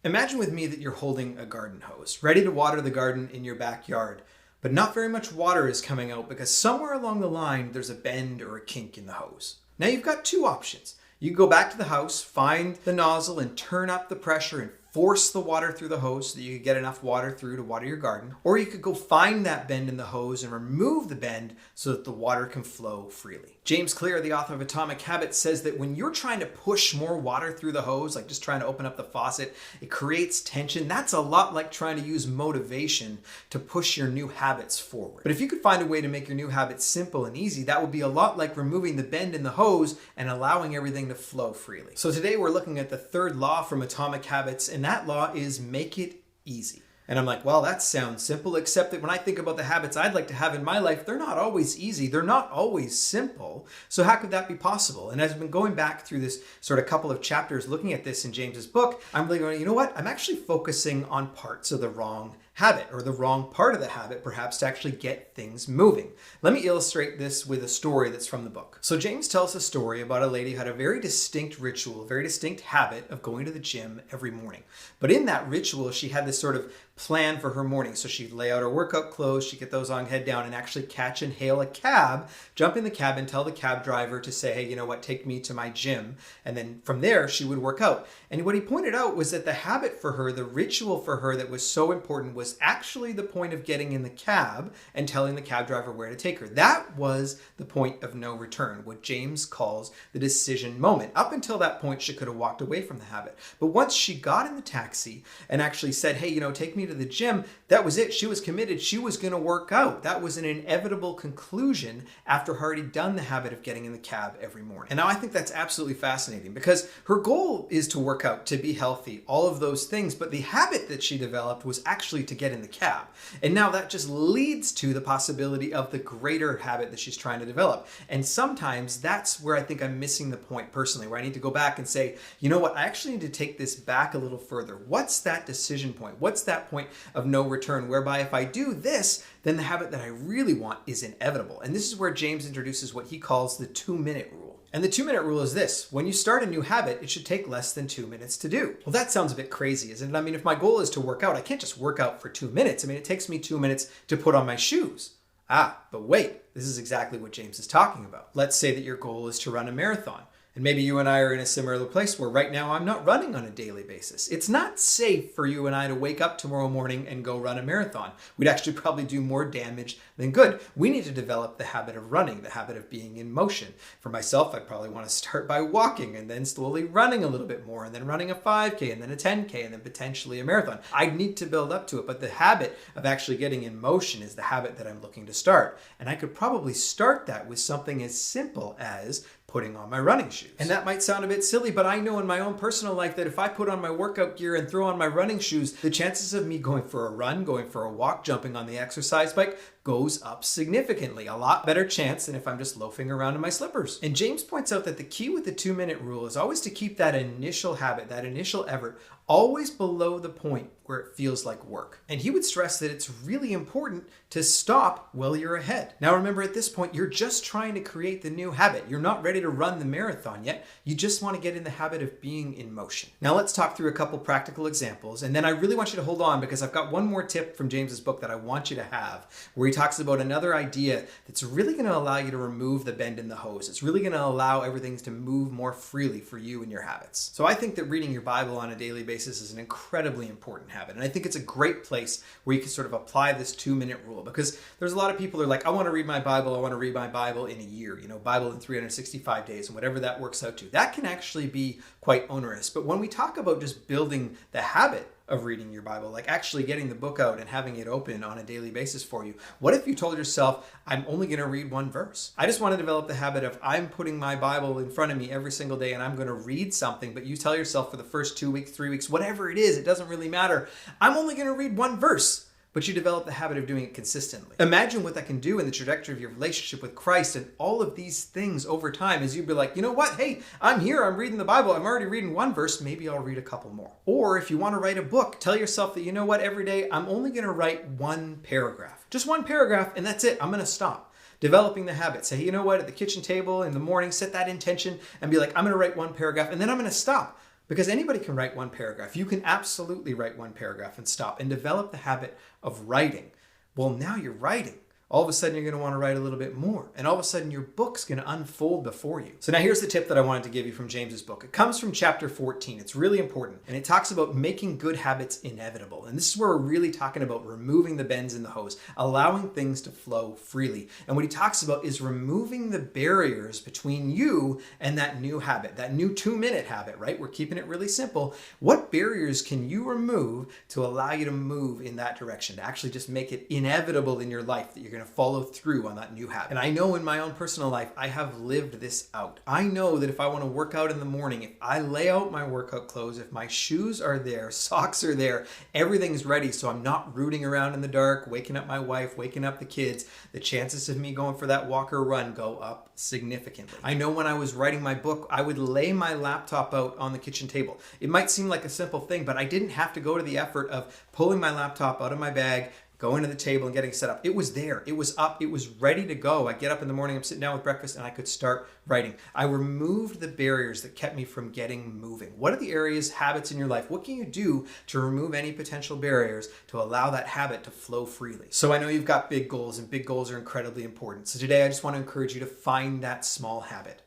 Imagine with me that you're holding a garden hose, ready to water the garden in your backyard, but not very much water is coming out because somewhere along the line there's a bend or a kink in the hose. Now you've got two options. You can go back to the house, find the nozzle and turn up the pressure and force the water through the hose so that you could get enough water through to water your garden. Or you could go find that bend in the hose and remove the bend so that the water can flow freely. James Clear, the author of Atomic Habits, says that when you're trying to push more water through the hose, like just trying to open up the faucet, it creates tension. That's a lot like trying to use motivation to push your new habits forward. But if you could find a way to make your new habits simple and easy, that would be a lot like removing the bend in the hose and allowing everything to flow freely. So today we're looking at the third law from Atomic Habits, and that law is make it easy. And I'm like, well, that sounds simple, except that when I think about the habits I'd like to have in my life, they're not always easy. They're not always simple. So how could that be possible? And as I've been going back through this sort of couple of chapters looking at this in James's book, I'm really going, you know what? I'm actually focusing on parts of the wrong habit, or the wrong part of the habit, perhaps, to actually get things moving. Let me illustrate this with a story that's from the book. So James tells a story about a lady who had a very distinct ritual, a very distinct habit of going to the gym every morning. But in that ritual, she had this sort of plan for her morning. So she'd lay out her workout clothes, she'd get those on, head down, and actually catch and hail a cab, jump in the cab and tell the cab driver to say, hey, you know what, take me to my gym. And then from there, she would work out. And what he pointed out was that the habit for her, the ritual for her that was so important was actually the point of getting in the cab and telling the cab driver where to take her. That was the point of no return, what James calls the decision moment. Up until that point, she could have walked away from the habit. But once she got in the taxi and actually said, hey, you know, take me to the gym, that was it. She was committed. She was going to work out. That was an inevitable conclusion after her already done the habit of getting in the cab every morning. And now I think that's absolutely fascinating because her goal is to work out, to be healthy, all of those things. But the habit that she developed was actually to get in the cab. And now that just leads to the possibility of the greater habit that she's trying to develop. And sometimes that's where I think I'm missing the point personally, where I need to go back and say, you know what, I actually need to take this back a little further. What's that decision point? What's that point of no return, whereby if I do this, then the habit that I really want is inevitable. And this is where James introduces what he calls the 2-minute rule. And the 2-minute rule is this: when you start a new habit, it should take less than 2 minutes to do. Well, that sounds a bit crazy, isn't it? I mean, if my goal is to work out, I can't just work out for 2 minutes. I mean, it takes me 2 minutes to put on my shoes. But wait, this is exactly what James is talking about. Let's say that your goal is to run a marathon. And maybe you and I are in a similar place where right now I'm not running on a daily basis. It's not safe for you and I to wake up tomorrow morning and go run a marathon. We'd actually probably do more damage than good. We need to develop the habit of running, the habit of being in motion. For myself, I'd probably want to start by walking and then slowly running a little bit more and then running a 5K and then a 10K and then potentially a marathon. I'd need to build up to it, but the habit of actually getting in motion is the habit that I'm looking to start. And I could probably start that with something as simple as putting on my running shoes. And that might sound a bit silly, but I know in my own personal life that if I put on my workout gear and throw on my running shoes, the chances of me going for a run, going for a walk, jumping on the exercise bike goes up significantly. A lot better chance than if I'm just loafing around in my slippers. And James points out that the key with the 2-minute rule is always to keep that initial habit, that initial effort, always below the point where it feels like work. And he would stress that it's really important to stop while you're ahead. Now remember, at this point, you're just trying to create the new habit. You're not ready to run the marathon yet. You just want to get in the habit of being in motion. Now let's talk through a couple practical examples. And then I really want you to hold on because I've got one more tip from James's book that I want you to have, where he talks about another idea that's really going to allow you to remove the bend in the hose. It's really going to allow everything to move more freely for you and your habits. So I think that reading your Bible on a daily basis is an incredibly important habit. And I think it's a great place where you can sort of apply this 2-minute rule, because there's a lot of people who are like, I want to read my Bible. I want to read my Bible in a year, Bible in 365 days and whatever that works out to. That can actually be quite onerous. But when we talk about just building the habit of reading your Bible, like actually getting the book out and having it open on a daily basis for you. What if you told yourself, I'm only going to read one verse? I just want to develop the habit of I'm putting my Bible in front of me every single day and I'm going to read something, but you tell yourself for the first 2 weeks, 3 weeks, whatever it is, it doesn't really matter. I'm only going to read one verse. But you develop the habit of doing it consistently. Imagine what that can do in the trajectory of your relationship with Christ and all of these things over time, as you'd be like, you know what? Hey, I'm here. I'm reading the Bible. I'm already reading one verse. Maybe I'll read a couple more. Or if you want to write a book, tell yourself that, you know what? Every day I'm only going to write one paragraph. Just one paragraph, and that's it. I'm going to stop. Developing the habit. Say, you know what? At the kitchen table in the morning, set that intention and be like, I'm going to write one paragraph, and then I'm going to stop. Because anybody can write one paragraph. You can absolutely write one paragraph and stop and develop the habit of writing. Well, now you're writing. All of a sudden, you're going to want to write a little bit more. And all of a sudden, your book's going to unfold before you. So now here's the tip that I wanted to give you from James's book. It comes from chapter 14. It's really important. And it talks about making good habits inevitable. And this is where we're really talking about removing the bends in the hose, allowing things to flow freely. And what he talks about is removing the barriers between you and that new habit, that new 2-minute habit, right? We're keeping it really simple. What barriers can you remove to allow you to move in that direction, to actually just make it inevitable in your life that you're going to follow through on that new habit? And I know in my own personal life, I have lived this out. I know that if I want to work out in the morning, if I lay out my workout clothes, if my shoes are there, socks are there, everything's ready, so I'm not rooting around in the dark, waking up my wife, waking up the kids, the chances of me going for that walk or run go up significantly. I know when I was writing my book, I would lay my laptop out on the kitchen table. It might seem like a simple thing, but I didn't have to go to the effort of pulling my laptop out of my bag, going to the table and getting set up. It was there. It was up. It was ready to go. I get up in the morning, I'm sitting down with breakfast, and I could start writing. I removed the barriers that kept me from getting moving. What are the areas, habits in your life? What can you do to remove any potential barriers to allow that habit to flow freely? So I know you've got big goals, and big goals are incredibly important. So today I just want to encourage you to find that small habit.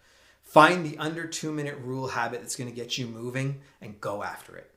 Find the under 2-minute rule habit that's going to get you moving and go after it.